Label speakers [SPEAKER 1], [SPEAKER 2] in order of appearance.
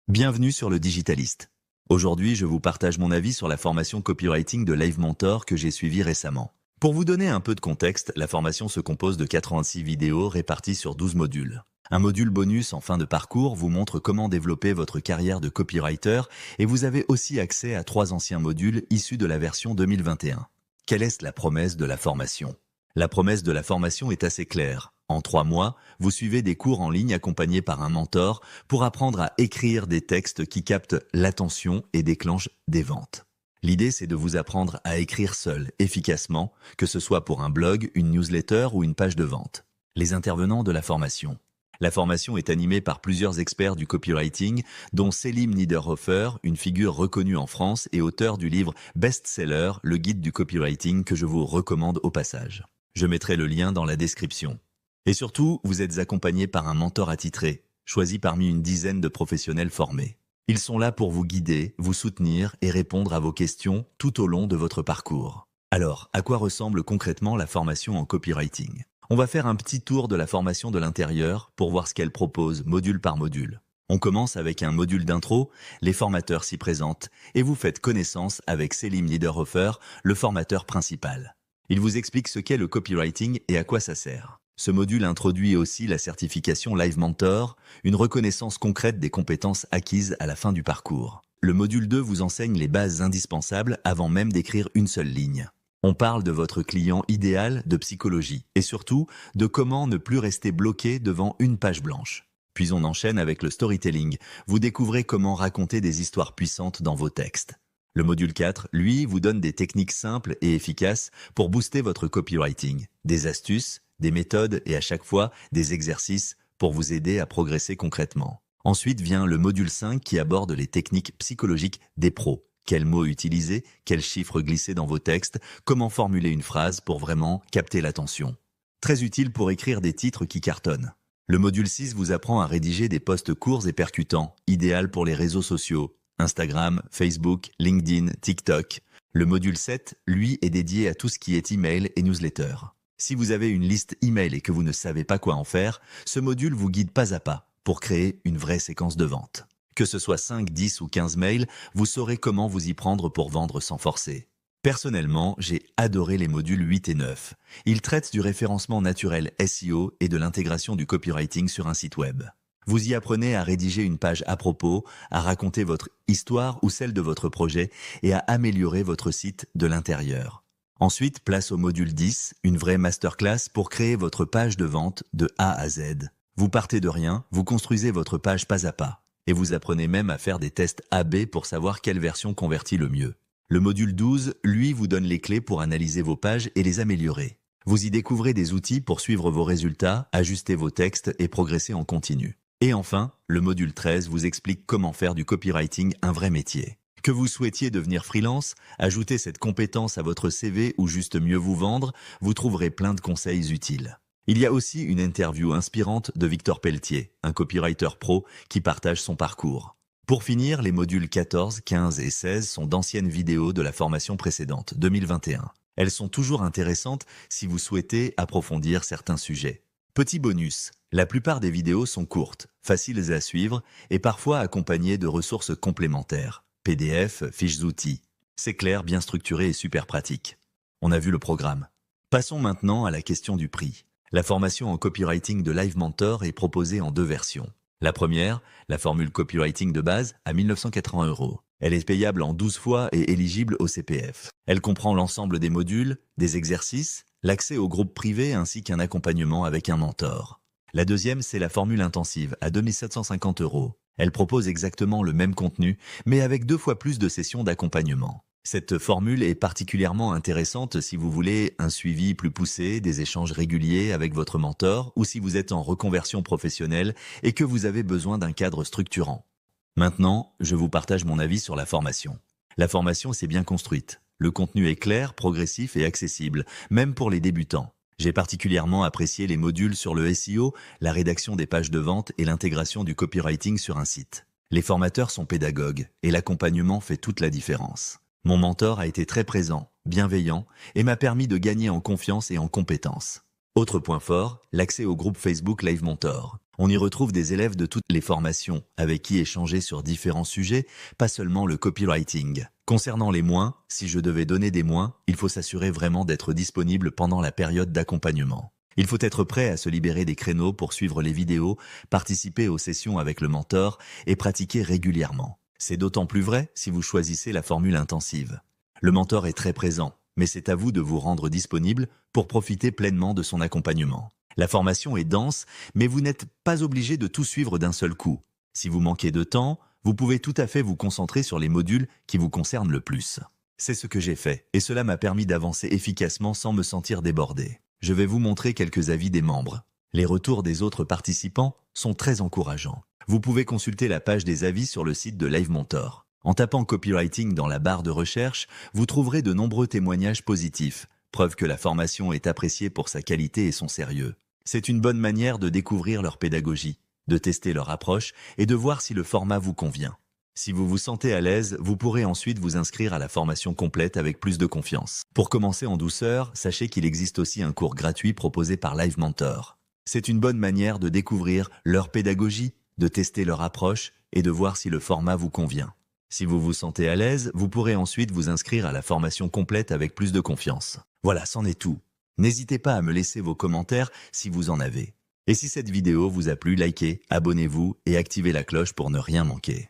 [SPEAKER 1] Bienvenue sur le Digitalist. Aujourd'hui, je vous partage mon avis sur la formation copywriting de Live Mentor que j'ai suivie récemment. Pour vous donner un peu de contexte, la formation se compose de 86 vidéos réparties sur 12 modules. Un module bonus en fin de parcours vous montre comment développer votre carrière de copywriter et vous avez aussi accès à 3 anciens modules issus de la version 2021. Quelle est la promesse de la formation ? La promesse de la formation est assez claire. En 3 mois, vous suivez des cours en ligne accompagnés par un mentor pour apprendre à écrire des textes qui captent l'attention et déclenchent des ventes. L'idée, c'est de vous apprendre à écrire seul, efficacement, que ce soit pour un blog, une newsletter ou une page de vente. Les intervenants de la formation. La formation est animée par plusieurs experts du copywriting, dont Selim Niederhofer, une figure reconnue en France et auteur du livre best-seller, le guide du copywriting que je vous recommande au passage. Je mettrai le lien dans la description. Et surtout, vous êtes accompagné par un mentor attitré, choisi parmi une dizaine de professionnels formés. Ils sont là pour vous guider, vous soutenir et répondre à vos questions tout au long de votre parcours. Alors, à quoi ressemble concrètement la formation en copywriting ? On va faire un petit tour de la formation de l'intérieur pour voir ce qu'elle propose, module par module. On commence avec un module d'intro, les formateurs s'y présentent et vous faites connaissance avec Selim Niederhofer, le formateur principal. Il vous explique ce qu'est le copywriting et à quoi ça sert. Ce module introduit aussi la certification Live Mentor, une reconnaissance concrète des compétences acquises à la fin du parcours. Le module 2 vous enseigne les bases indispensables avant même d'écrire une seule ligne. On parle de votre client idéal, de psychologie, et surtout de comment ne plus rester bloqué devant une page blanche. Puis on enchaîne avec le storytelling. Vous découvrez comment raconter des histoires puissantes dans vos textes. Le module 4, lui, vous donne des techniques simples et efficaces pour booster votre copywriting, des astuces, des méthodes et à chaque fois des exercices pour vous aider à progresser concrètement. Ensuite vient le module 5 qui aborde les techniques psychologiques des pros. Quels mots utiliser, quels chiffres glisser dans vos textes, comment formuler une phrase pour vraiment capter l'attention. Très utile pour écrire des titres qui cartonnent. Le module 6 vous apprend à rédiger des posts courts et percutants, idéal pour les réseaux sociaux, Instagram, Facebook, LinkedIn, TikTok. Le module 7, lui, est dédié à tout ce qui est email et newsletter. Si vous avez une liste email et que vous ne savez pas quoi en faire, ce module vous guide pas à pas pour créer une vraie séquence de vente. Que ce soit 5, 10 ou 15 mails, vous saurez comment vous y prendre pour vendre sans forcer. Personnellement, j'ai adoré les modules 8 et 9. Ils traitent du référencement naturel SEO et de l'intégration du copywriting sur un site web. Vous y apprenez à rédiger une page à propos, à raconter votre histoire ou celle de votre projet et à améliorer votre site de l'intérieur. Ensuite, place au module 10, une vraie masterclass pour créer votre page de vente de A à Z. Vous partez de rien, vous construisez votre page pas à pas. Et vous apprenez même à faire des tests AB pour savoir quelle version convertit le mieux. Le module 12, lui, vous donne les clés pour analyser vos pages et les améliorer. Vous y découvrez des outils pour suivre vos résultats, ajuster vos textes et progresser en continu. Et enfin, le module 13 vous explique comment faire du copywriting un vrai métier. Que vous souhaitiez devenir freelance, ajouter cette compétence à votre CV ou juste mieux vous vendre, vous trouverez plein de conseils utiles. Il y a aussi une interview inspirante de Victor Pelletier, un copywriter pro qui partage son parcours. Pour finir, les modules 14, 15 et 16 sont d'anciennes vidéos de la formation précédente, 2021. Elles sont toujours intéressantes si vous souhaitez approfondir certains sujets. Petit bonus, la plupart des vidéos sont courtes, faciles à suivre et parfois accompagnées de ressources complémentaires. PDF, fiches outils. C'est clair, bien structuré et super pratique. On a vu le programme. Passons maintenant à la question du prix. La formation en copywriting de Live Mentor est proposée en 2 versions. La première, la formule copywriting de base, à 1 980 €. Elle est payable en 12 fois et éligible au CPF. Elle comprend l'ensemble des modules, des exercices, l'accès au groupe privé ainsi qu'un accompagnement avec un mentor. La deuxième, c'est la formule intensive, à 2 750 €. Elle propose exactement le même contenu, mais avec 2 fois plus de sessions d'accompagnement. Cette formule est particulièrement intéressante si vous voulez un suivi plus poussé, des échanges réguliers avec votre mentor ou si vous êtes en reconversion professionnelle et que vous avez besoin d'un cadre structurant. Maintenant, je vous partage mon avis sur la formation. La formation s'est bien construite. Le contenu est clair, progressif et accessible, même pour les débutants. J'ai particulièrement apprécié les modules sur le SEO, la rédaction des pages de vente et l'intégration du copywriting sur un site. Les formateurs sont pédagogues et l'accompagnement fait toute la différence. Mon mentor a été très présent, bienveillant et m'a permis de gagner en confiance et en compétences. Autre point fort, l'accès au groupe Facebook Live Mentor. On y retrouve des élèves de toutes les formations, avec qui échanger sur différents sujets, pas seulement le copywriting. Concernant les moins, si je devais donner des moins, il faut s'assurer vraiment d'être disponible pendant la période d'accompagnement. Il faut être prêt à se libérer des créneaux pour suivre les vidéos, participer aux sessions avec le mentor et pratiquer régulièrement. C'est d'autant plus vrai si vous choisissez la formule intensive. Le mentor est très présent, mais c'est à vous de vous rendre disponible pour profiter pleinement de son accompagnement. La formation est dense, mais vous n'êtes pas obligé de tout suivre d'un seul coup. Si vous manquez de temps, vous pouvez tout à fait vous concentrer sur les modules qui vous concernent le plus. C'est ce que j'ai fait, et cela m'a permis d'avancer efficacement sans me sentir débordé. Je vais vous montrer quelques avis des membres. Les retours des autres participants sont très encourageants. Vous pouvez consulter la page des avis sur le site de Live Mentor. En tapant copywriting dans la barre de recherche, vous trouverez de nombreux témoignages positifs, preuve que la formation est appréciée pour sa qualité et son sérieux. C'est une bonne manière de découvrir leur pédagogie, de tester leur approche et de voir si le format vous convient. Si vous vous sentez à l'aise, vous pourrez ensuite vous inscrire à la formation complète avec plus de confiance. Pour commencer en douceur, sachez qu'il existe aussi un cours gratuit proposé par Live Mentor. C'est une bonne manière de découvrir leur pédagogie, de tester leur approche et de voir si le format vous convient. Si vous vous sentez à l'aise, vous pourrez ensuite vous inscrire à la formation complète avec plus de confiance. Voilà, c'en est tout. N'hésitez pas à me laisser vos commentaires si vous en avez. Et si cette vidéo vous a plu, likez, abonnez-vous et activez la cloche pour ne rien manquer.